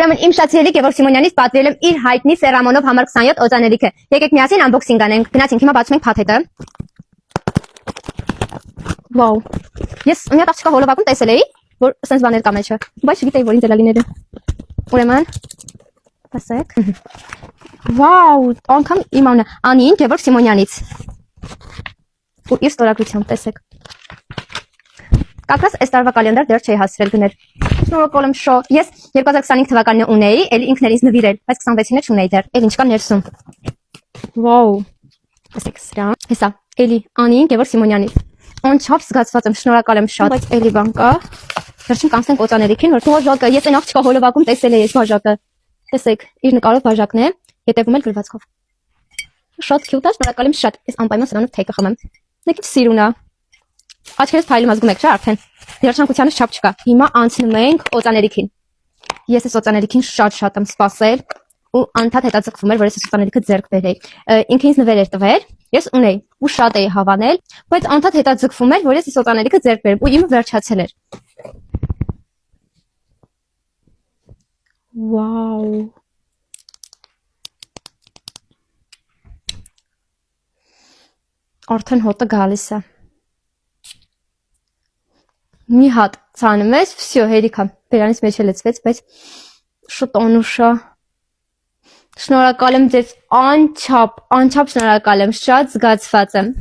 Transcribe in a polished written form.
ուրեմն իմ շատ սիրելի Գևորգ Սիմոնյանից պատվիրել եմ իր հայտնի Սերամոնով համար 27 օծանելիքը։ Եկեք միասին անբոքսինգ անենք։ Գնացինք, հիմա բացում ենք փաթեթը։ Վաու։ Ես մի հատ աղջկա հոլովակում տեսել էի, որ սենց բաներ կա մեջը, բայց չգիտեի, որ ինձ էլա լինել է։ Ուրեմն տեսեք։ Վաու, անգամ իմ անունը Անին Գևորգ Սիմոնյանից։ Ու իր ստորագրությամբ տեսեք։ Как раз այս տարվա կալենդար դեռ չէի հասցրել գնել։ Շնորհակալ եմ շատ։ Ես 2025 թվականին ունեի, էլի ինքներինց նվիրել, բայց 26-ին չունեի դեռ։ Էլ ինչ կա ներսում։ Վաու։ Տեսեք սրա։ Հեսա, էլի Անին Գևորգ Սիմոնյանից։ Անչափ զգացված եմ, շնորհակալ եմ շատ, բայց էլի բան կա։ Վերջին կանցնենք օծաներիքին, որ բաժակը, ես այն աղջկա հոլովակում տեսել էի այս բաժակը։ Տեսեք, իր նկարով բաժակն է, հետևում էլ գրվածքով։ Շատ քյուտ է, շնորհակալ եմ շատ։ Ես անպայման սրանով թեյ կխմեմ։ Նկի սիրուն է։ Աչքերս փայլում ազգում եք, չէ՞ արդեն։ Երջանկությանս չափ չկա։ Հիմա անցնում ենք օծաներիքին։ Ես այս օծաներիքին շատ եմ սպասել ու անդադ հետաձգվում էր, որ ես այս օծաներիքը ձեռք բերեի։ Ինքը ինձ նվեր էր տվել, ես ունեի ու շատ էի հավանել, բայց անդադ հետաձգվում էր, որ ես այս օծաներիքը ձեռք բերեմ ու իմը վերջացել էր։ Վաու։ Արդեն հոտը գալիս է։ Մի հատ ցանում ես, վсё, հերիքա։ Բերանից մեջ է լցվեց, բայց շուտ անուշա։ Շնորհակալ եմ ձեզ անչափ շնորհակալ եմ, շատ զգացված եմ։